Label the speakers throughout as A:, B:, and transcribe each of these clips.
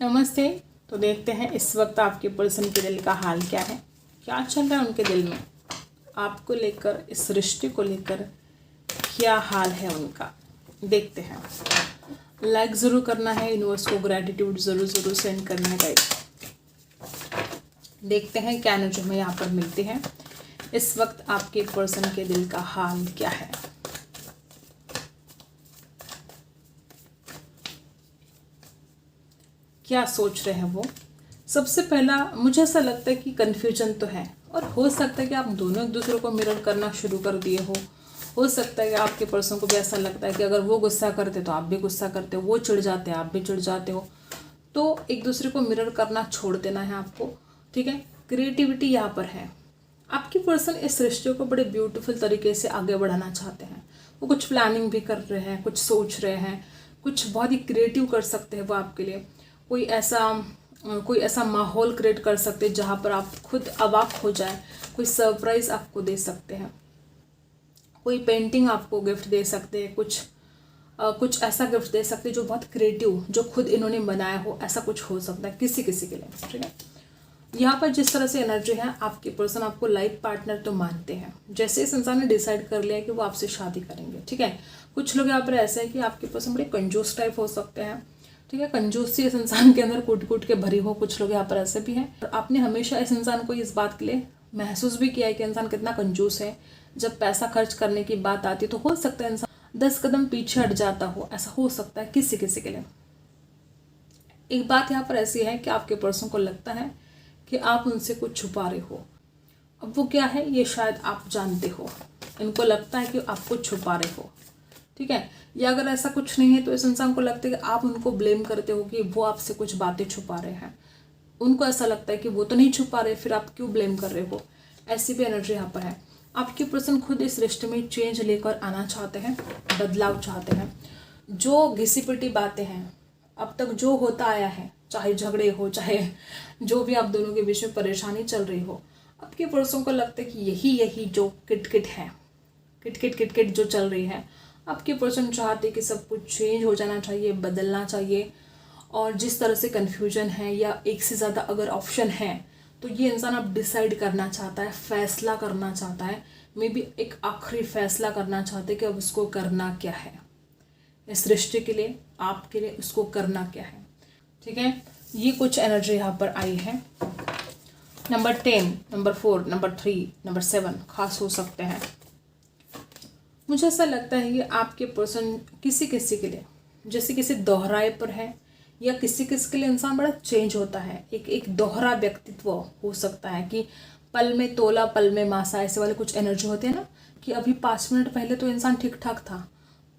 A: नमस्ते। तो देखते हैं इस वक्त आपके पर्सन के दिल का हाल क्या है, क्या चल रहा है उनके दिल में, आपको लेकर, इस रिश्ते को लेकर क्या हाल है उनका। देखते हैं। लाइक ज़रूर करना है, यूनिवर्स को ग्रैटिट्यूड ज़रूर सेंड करने का। देखते हैं क्या एनर्जी में यहाँ पर मिलती है। इस वक्त आपके पर्सन के दिल का हाल क्या है। क्या सोच रहे हैं वो। सबसे पहला मुझे ऐसा लगता है कि कन्फ्यूजन तो है, और हो सकता है कि आप दोनों एक दूसरे को मिरर करना शुरू कर दिए हो सकता है कि आपके पर्सन को भी ऐसा लगता है कि अगर वो गुस्सा करते तो आप भी गुस्सा करते हो, वो चिढ़ जाते हैं आप भी चिढ़ जाते हो, तो एक दूसरे को मिरर करना छोड़ देना है आपको। ठीक है, क्रिएटिविटी यहाँ पर है। आपकी पर्सन इस रिश्ते को बड़े ब्यूटीफुल तरीके से आगे बढ़ाना चाहते हैं। वो कुछ प्लानिंग भी कर रहे हैं, कुछ सोच रहे हैं, कुछ बहुत ही क्रिएटिव कर सकते हैं वो आपके लिए। कोई ऐसा माहौल क्रिएट कर सकते हैं जहाँ पर आप खुद अवाक हो जाए। कोई सरप्राइज आपको दे सकते हैं, कोई पेंटिंग आपको गिफ्ट दे सकते हैं, कुछ ऐसा गिफ्ट दे सकते हैं जो बहुत क्रिएटिव, जो खुद इन्होंने बनाया हो, ऐसा कुछ हो सकता है किसी के लिए। ठीक है, यहाँ पर जिस तरह से एनर्जी है, आपके पर्सन आपको लाइफ पार्टनर तो मानते हैं। जैसे इस इंसान ने डिसाइड कर लिया कि वो आपसे शादी करेंगे। ठीक है, कुछ लोग यहाँ पर ऐसे हैं कि आपके पर्सन बड़े कंजूस टाइप हो सकते हैं। ठीक है, कंजूसी इस इंसान के अंदर कूट कूट के भरी हो, कुछ लोग यहाँ पर ऐसे भी हैं। और आपने हमेशा इस इंसान को इस बात के लिए महसूस भी किया है कि इंसान कितना कंजूस है। जब पैसा खर्च करने की बात आती तो हो सकता है इंसान 10 कदम पीछे हट जाता हो, ऐसा हो सकता है किसी के लिए। एक बात यहाँ पर ऐसी है कि आपके पर्सन को लगता है कि आप उनसे कुछ छुपा रहे हो। अब वो क्या है ये शायद आप जानते हो, इनको लगता है कि आप कुछ छुपा रहे हो। ठीक है, या अगर ऐसा कुछ नहीं है तो इस इंसान को लगता है कि आप उनको ब्लेम करते हो कि वो आपसे कुछ बातें छुपा रहे हैं। उनको ऐसा लगता है कि वो तो नहीं छुपा रहे, फिर आप क्यों ब्लेम कर रहे हो। ऐसी भी एनर्जी यहाँ पर है। आपके पर्सन खुद इस रिश्ते में चेंज लेकर आना चाहते हैं, बदलाव चाहते हैं। जो घिसी पिटी बातें हैं, अब तक जो होता आया है, चाहे झगड़े हो, चाहे जो भी आप दोनों के बीच में परेशानी चल रही हो, आपके पर्सन को लगता है कि यही जो किटकिट है, किटकिट जो चल रही है, आपके पर्सन चाहते कि सब कुछ चेंज हो जाना चाहिए, बदलना चाहिए। और जिस तरह से कन्फ्यूजन है या एक से ज़्यादा अगर ऑप्शन है, तो ये इंसान अब डिसाइड करना चाहता है, फैसला करना चाहता है। मे बी एक आखिरी फैसला करना चाहते कि अब उसको करना क्या है, इस रिश्ते के लिए, आपके लिए उसको करना क्या है। ठीक है, ये कुछ एनर्जी यहाँ पर आई है। नंबर 10, नंबर 4, नंबर 3, नंबर 7 खास हो सकते हैं। मुझे ऐसा लगता है कि आपके पर्सन किसी के लिए, जैसे किसी दोहराए पर है, या किसी के लिए इंसान बड़ा चेंज होता है। एक दोहरा व्यक्तित्व हो सकता है कि पल में तोला पल में मासा, ऐसे वाले कुछ एनर्जी होते हैं ना, कि अभी 5 मिनट पहले तो इंसान ठीक ठाक था,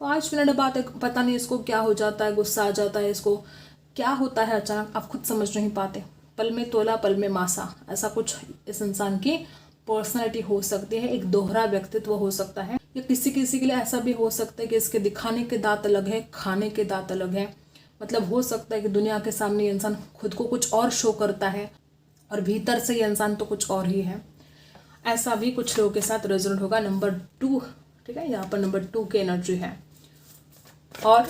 A: 5 मिनट बाद पता नहीं इसको क्या हो जाता है, गुस्सा आ जाता है, इसको क्या होता है अचानक, आप खुद समझ नहीं पाते। पल में तोला पल में मासा, ऐसा कुछ इस इंसान की पर्सनैलिटी हो सकती है। एक दोहरा व्यक्तित्व हो सकता है, या किसी के लिए ऐसा भी हो सकता है कि इसके दिखाने के दांत अलग है, खाने के दांत अलग है। मतलब हो सकता है कि दुनिया के सामने इंसान खुद को कुछ और शो करता है, और भीतर से ये इंसान तो कुछ और ही है। ऐसा भी कुछ लोगों के साथ रेजोनेट होगा। नंबर 2, ठीक है, यहाँ पर नंबर 2 की एनर्जी है। और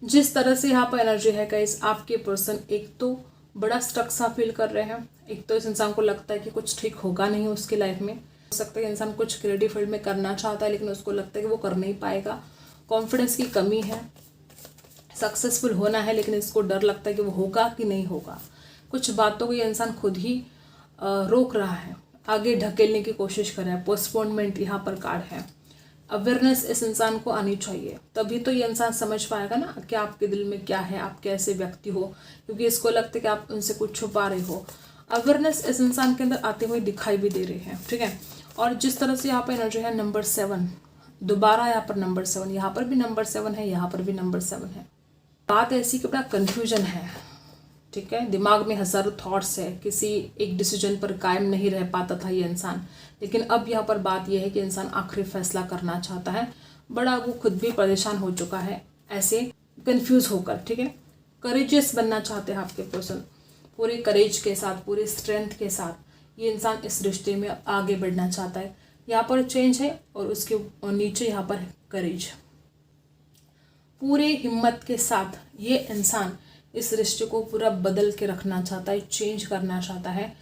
A: जिस तरह से यहाँ पर एनर्जी है गाइस, आपके पर्सन एक तो बड़ा स्ट्रक सा फील कर रहे हैं। एक तो इस इंसान को लगता है कि कुछ ठीक होगा नहीं उसकी लाइफ में। हो सकता है इंसान कुछ क्रिएटिव फील्ड में करना चाहता है, लेकिन उसको लगता है कि वो कर नहीं पाएगा, कॉन्फिडेंस की कमी है। सक्सेसफुल होना है, लेकिन इसको डर लगता है कि वो होगा कि नहीं होगा। कुछ बातों को ये इंसान खुद ही रोक रहा है, आगे ढकेलने की कोशिश कर रहा है। पोस्टपोनमेंट यहाँ पर कार्ड है। अवेयरनेस इस इंसान को आनी चाहिए, तभी तो ये इंसान समझ पाएगा ना कि आपके दिल में क्या है, आप कैसे व्यक्ति हो, क्योंकि इसको लगता है कि आप उनसे कुछ छुपा रहे हो। अवेयरनेस इस इंसान के अंदर आते हुए दिखाई भी दे रही है। ठीक है, और जिस तरह से यहाँ पर एनर्जी है नंबर 7, दोबारा यहाँ पर नंबर 7, यहाँ पर भी नंबर 7 है, यहाँ पर भी नंबर 7 है। बात ऐसी कि बड़ा कन्फ्यूजन है। ठीक है, दिमाग में हज़ारों थॉट्स है, किसी एक डिसीजन पर कायम नहीं रह पाता था ये इंसान, लेकिन अब यहाँ पर बात यह है कि इंसान आखिरी फैसला करना चाहता है। बड़ा वो खुद भी परेशान हो चुका है ऐसे कंफ्यूज होकर। ठीक है, करेजियस बनना चाहते हैं आपके पर्सन, पूरे करेज के साथ, पूरे स्ट्रेंथ के साथ ये इंसान इस रिश्ते में आगे बढ़ना चाहता है। यहाँ पर चेंज है, और उसके नीचे यहाँ पर करेज। पूरे हिम्मत के साथ ये इंसान इस रिश्ते को पूरा बदल के रखना चाहता है, चेंज करना चाहता है।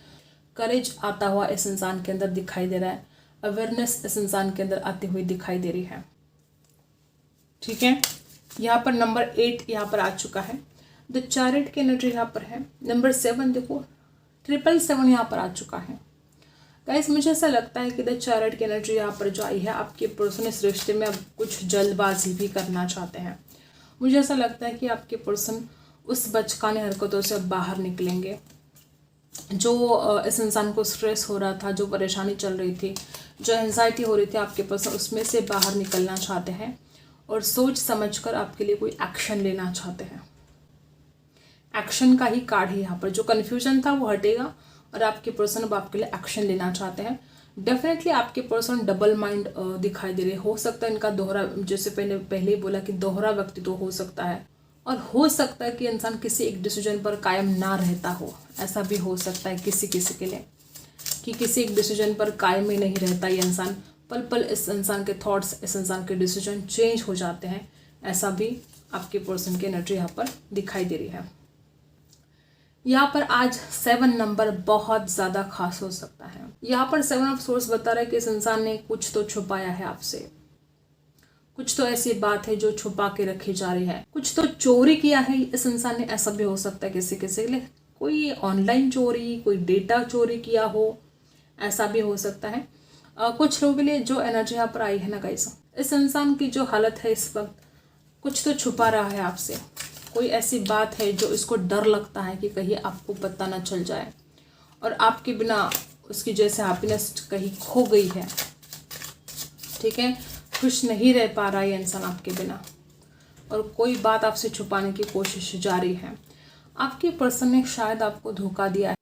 A: करेज आता हुआ इस इंसान के अंदर दिखाई दे रहा है, अवेयरनेस इस इंसान के अंदर आती हुई दिखाई दे रही है। ठीक है, यहाँ पर नंबर 8 यहाँ पर आ चुका है। द चैरियट की एनर्जी यहाँ पर है। नंबर 7 देखो 777 यहाँ पर आ चुका है। गाइस मुझे ऐसा लगता है कि द चैरियट की एनर्जी यहाँ पर जो आई है, आपके पर्सन इस रिश्ते में अब कुछ जल्दबाजी भी करना चाहते हैं। मुझे ऐसा लगता है कि आपके पर्सन उस बचकाने हरकतों से अब बाहर निकलेंगे। जो इस इंसान को स्ट्रेस हो रहा था, जो परेशानी चल रही थी, जो एंजाइटी हो रही थी आपके पर्सन, उसमें से बाहर निकलना चाहते हैं और सोच समझकर आपके लिए कोई एक्शन लेना चाहते हैं। एक्शन का ही कार्ड है यहाँ पर। जो कन्फ्यूजन था वो हटेगा और आपके पर्सन अब आपके लिए एक्शन लेना चाहते हैं। डेफिनेटली आपके पर्सन डबल माइंड दिखाई दे रहे। हो सकता है इनका दोहरा, जैसे पहले ही बोला कि दोहरा व्यक्तित्व तो हो सकता है, और हो सकता है कि इंसान किसी एक डिसीजन पर कायम ना रहता हो। ऐसा भी हो सकता है किसी के लिए कि किसी एक डिसीजन पर कायम ही नहीं रहता ये इंसान। पल पल इस इंसान के थॉट्स, इस इंसान के डिसीजन चेंज हो जाते हैं। ऐसा भी आपके पर्सन की एनर्जी यहाँ पर दिखाई दे रही है। यहाँ पर आज 7 नंबर बहुत ज़्यादा खास हो सकता है। यहाँ पर 7 ऑफ सोर्स बता रहा है कि इस इंसान ने कुछ तो छुपाया है आपसे, कुछ तो ऐसी बात है जो छुपा के रखी जा रही है, कुछ तो चोरी किया है इस इंसान ने। ऐसा भी हो सकता है किसी के लिए कोई ऑनलाइन चोरी, कोई डेटा चोरी किया हो, ऐसा भी हो सकता है। कुछ लोगों के लिए जो एनर्जी यहाँ पर आई है ना गाइस, इस इंसान की जो हालत है इस वक्त, कुछ तो छुपा रहा है आपसे। कोई ऐसी बात है जो इसको डर लगता है कि कहीं आपको पता ना चल जाए, और आपके बिना उसकी जैसे हैप्पीनेस कहीं खो गई है। ठीक है, खुश नहीं रह पा रहा है ये इंसान आपके बिना, और कोई बात आपसे छुपाने की कोशिश जारी है। आपके पर्सन ने शायद आपको धोखा दिया है।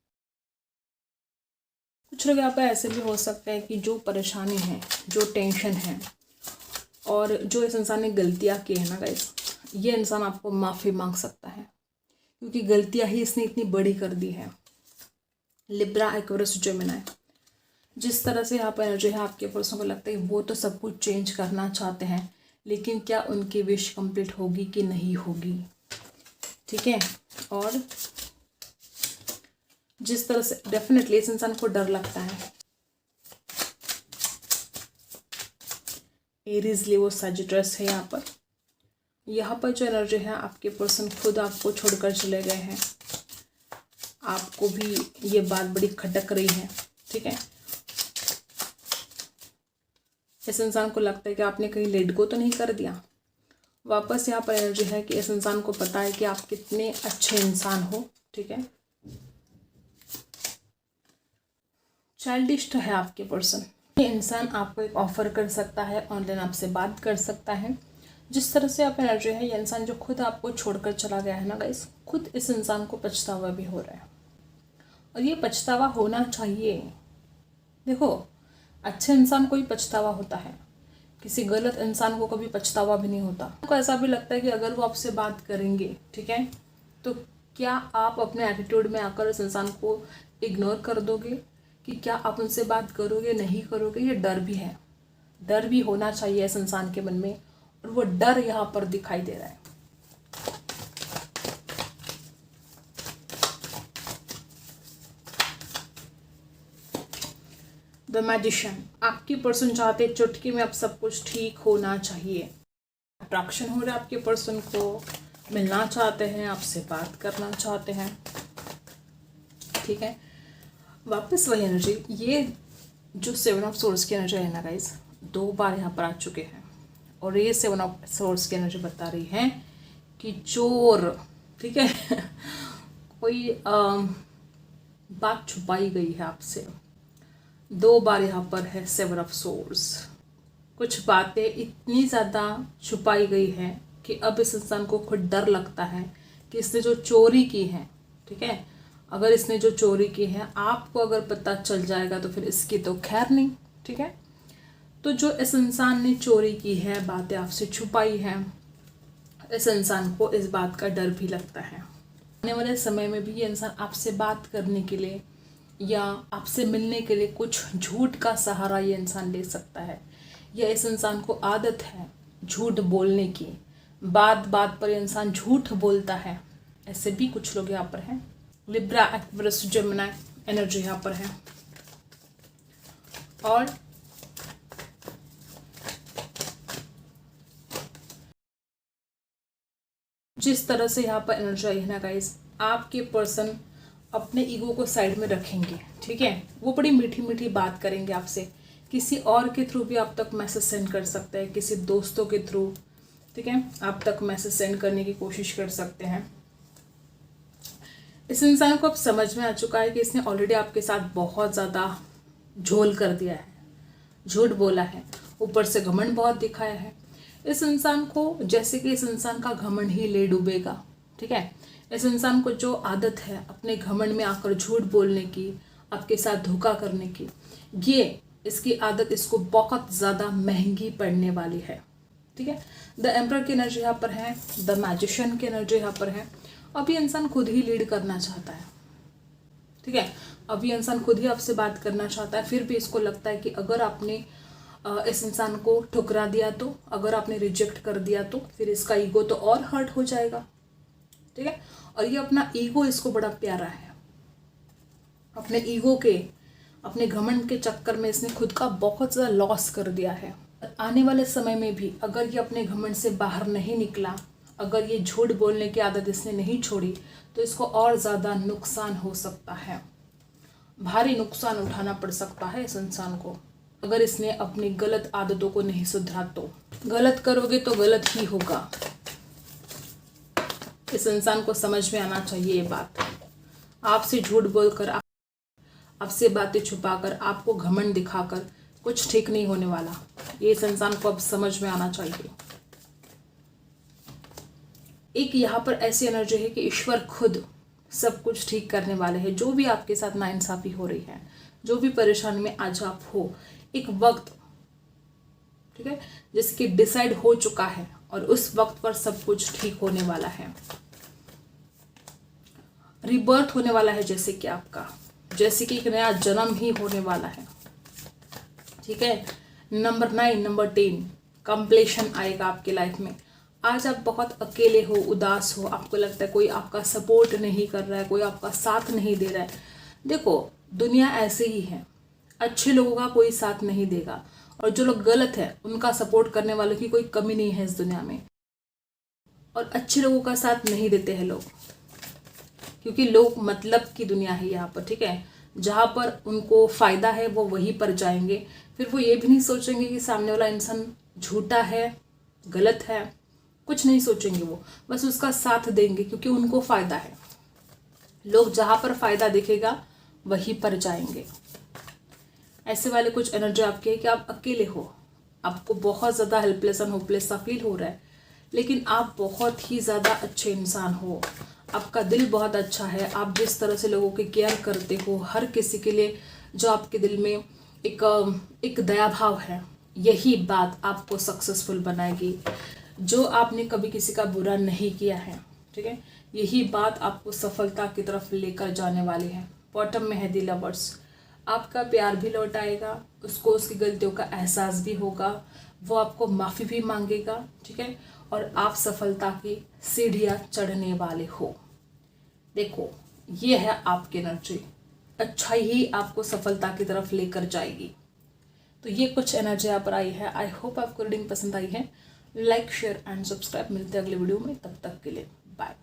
A: कुछ लोग यहाँ पर ऐसे भी हो सकते हैं कि जो परेशानी है, जो टेंशन है, और जो इस इंसान ने गलतियाँ की है ना गाइस, ये इंसान आपको माफ़ी मांग सकता है, क्योंकि गलतियाँ ही इसने इतनी बड़ी कर दी है। लिब्रा, एक्वेरियस, जेमिनी, जिस तरह से यहाँ पर एनर्जी है, आपके पर्सन को लगता है वो तो सब कुछ चेंज करना चाहते हैं, लेकिन क्या उनकी विश कंप्लीट होगी कि नहीं होगी। ठीक है, और जिस तरह से डेफिनेटली इस इंसान को डर लगता है। एरीज, लियो, सजिटस है यहाँ पर। यहाँ पर जो एनर्जी है, आपके पर्सन खुद आपको छोड़कर चले गए हैं। आपको भी ये बात बड़ी खटक रही है। ठीक है, इस इंसान को लगता है कि आपने कहीं लेट गो तो नहीं कर दिया। वापस यहाँ पर एनर्जी है कि इस इंसान को पता है कि आप कितने अच्छे इंसान हो। ठीक है, चाइल्डिश है आपके पर्सन। ये इंसान आपको एक ऑफर कर सकता है, ऑनलाइन आपसे बात कर सकता है। जिस तरह से आप एनर्जी है, ये इंसान जो खुद आपको छोड़कर चला गया है ना गाइस, खुद इस इंसान को पछतावा भी हो रहा है, और ये पछतावा होना चाहिए। देखो, अच्छे इंसान को ही पछतावा होता है, किसी गलत इंसान को कभी पछतावा भी नहीं होता। आपको ऐसा भी लगता है कि अगर वो आपसे बात करेंगे, ठीक है, तो क्या आप अपने एटीट्यूड में आकर इस इंसान को इग्नोर कर दोगे, कि क्या आप उनसे बात करोगे, नहीं करोगे। ये डर भी है, डर भी होना चाहिए इस इंसान के मन में, और वो डर यहाँ पर दिखाई दे रहा है। द मैजिशियन, आपकी पर्सन चाहते चुटकी में अब सब कुछ ठीक होना चाहिए। अट्रैक्शन हो रहा है आपके पर्सन को, मिलना चाहते हैं, आपसे बात करना चाहते हैं। ठीक है, वापस वही एनर्जी, ये जो 7 ऑफ सोर्स की एनर्जी है ना गाइस, 2 बार यहाँ पर आ चुके हैं, और ये 7 ऑफ सोर्स की एनर्जी बता रही है कि चोर, ठीक है, कोई बात छुपाई गई है आपसे। 2 बार यहाँ पर है 7 ऑफ सोर्स। कुछ बातें इतनी ज़्यादा छुपाई गई है कि अब इस इंसान को खुद डर लगता है कि इसने जो चोरी की है, ठीक है, अगर इसने जो चोरी की है आपको अगर पता चल जाएगा तो फिर इसकी तो खैर नहीं। ठीक है, तो जो इस इंसान ने चोरी की है, बातें आपसे छुपाई हैं, इस इंसान को इस बात का डर भी लगता है। आने वाले समय में भी ये इंसान आपसे बात करने के लिए या आपसे मिलने के लिए कुछ झूठ का सहारा ये इंसान ले सकता है, या इस इंसान को आदत है झूठ बोलने की। बात बात पर इंसान झूठ बोलता है, ऐसे भी कुछ लोग यहाँ पर हैं। लिब्रा, एक्वेरियस, जेमिनी एनर्जी यहाँ पर है। और जिस तरह से यहाँ पर एनर्जी आई है ना गाइस, आपके पर्सन अपने ईगो को साइड में रखेंगे, ठीक है। वो बड़ी मीठी मीठी बात करेंगे आपसे, किसी और के थ्रू भी आप तक मैसेज सेंड कर सकते हैं, किसी दोस्तों के थ्रू, ठीक है, आप तक मैसेज सेंड करने की कोशिश कर सकते हैं। इस इंसान को अब समझ में आ चुका है कि इसने ऑलरेडी आपके साथ बहुत ज़्यादा झोल कर दिया है, झूठ बोला है, ऊपर से घमंड बहुत दिखाया है। इस इंसान को जैसे कि इस इंसान का घमंड ही ले डूबेगा, ठीक है। इस इंसान को जो आदत है अपने घमंड में आकर झूठ बोलने की, आपके साथ धोखा करने की, ये इसकी आदत इसको बहुत ज़्यादा महंगी पड़ने वाली है, ठीक है। द एम्परर की एनर्जी यहाँ पर है, द मैजिशियन की एनर्जी यहाँ पर है। अब ये इंसान खुद ही लीड करना चाहता है, ठीक है। अब ये इंसान खुद ही आपसे बात करना चाहता है, फिर भी इसको लगता है कि अगर आपने इस इंसान को ठुकरा दिया तो, अगर आपने रिजेक्ट कर दिया तो फिर इसका ईगो तो और हर्ट हो जाएगा, ठीक है। और ये अपना ईगो इसको बड़ा प्यारा है, अपने ईगो के, अपने घमंड के चक्कर में इसने खुद का बहुत ज़्यादा लॉस कर दिया है। आने वाले समय में भी अगर ये अपने घमंड से बाहर नहीं निकला, अगर ये झूठ बोलने की आदत इसने नहीं छोड़ी, तो इसको और ज़्यादा नुकसान हो सकता है, भारी नुकसान उठाना पड़ सकता है इस इंसान को, अगर इसने अपनी गलत आदतों को नहीं सुधरा तो। गलत करोगे तो गलत ही होगा, इस इंसान को समझ में आना चाहिए ये बात। आपसे झूठ बोलकर, आपसे बातें छुपाकर, आपको घमंड दिखाकर कुछ ठीक नहीं होने वाला, ये इस इंसान को अब समझ में आना चाहिए। एक यहाँ पर ऐसी एनर्जी है कि ईश्वर खुद सब कुछ ठीक करने वाले हैं। जो भी आपके साथ नाइंसाफी हो रही है, जो भी परेशानी में आज आप हो, एक वक्त, ठीक है, जैसे कि डिसाइड हो चुका है और उस वक्त पर सब कुछ ठीक होने वाला है। रिबर्थ होने वाला है, जैसे कि आपका, जैसे कि एक नया जन्म ही होने वाला है, ठीक है। नंबर 9, नंबर 10 कंप्लीशन आएगा आपके लाइफ में। आज आप बहुत अकेले हो, उदास हो, आपको लगता है कोई आपका सपोर्ट नहीं कर रहा है, कोई आपका साथ नहीं दे रहा है। देखो, दुनिया ऐसे ही है, अच्छे लोगों का कोई साथ नहीं देगा और जो लोग गलत है उनका सपोर्ट करने वालों की कोई कमी नहीं है इस दुनिया में। और अच्छे लोगों का साथ नहीं देते हैं लोग, क्योंकि लोग मतलब की दुनिया है यहाँ पर, ठीक है। जहाँ पर उनको फ़ायदा है वो वहीं पर जाएंगे, फिर वो ये भी नहीं सोचेंगे कि सामने वाला इंसान झूठा है, गलत है, कुछ नहीं सोचेंगे, वो बस उसका साथ देंगे क्योंकि उनको फ़ायदा है। लोग जहाँ पर फ़ायदा दिखेगा वहीं पर जाएंगे। ऐसे वाले कुछ एनर्जी आपकी है कि आप अकेले हो, आपको बहुत ज़्यादा हेल्पलेस एंड होपलेस सा फील हो रहा है, लेकिन आप बहुत ही ज़्यादा अच्छे इंसान हो, आपका दिल बहुत अच्छा है। आप जिस तरह से लोगों की केयर करते हो, हर किसी के लिए जो आपके दिल में एक दया भाव है, यही बात आपको सक्सेसफुल बनाएगी। जो आपने कभी किसी का बुरा नहीं किया है, ठीक है, यही बात आपको सफलता की तरफ लेकर जाने वाली है। बॉटम में है द लवर्स, आपका प्यार भी लौट आएगा, उसको उसकी गलतियों का एहसास भी होगा, वो आपको माफ़ी भी मांगेगा, ठीक है, और आप सफलता की सीढ़ियाँ चढ़ने वाले हो। देखो, ये है आपकी एनर्जी, अच्छा ही आपको सफलता की तरफ लेकर जाएगी। तो ये कुछ एनर्जी यहाँ पर आई है। आई होप आपको रीडिंग पसंद आई है। Like, share and subscribe. मिलते हैं अगले वीडियो में, तब तक के लिए बाय।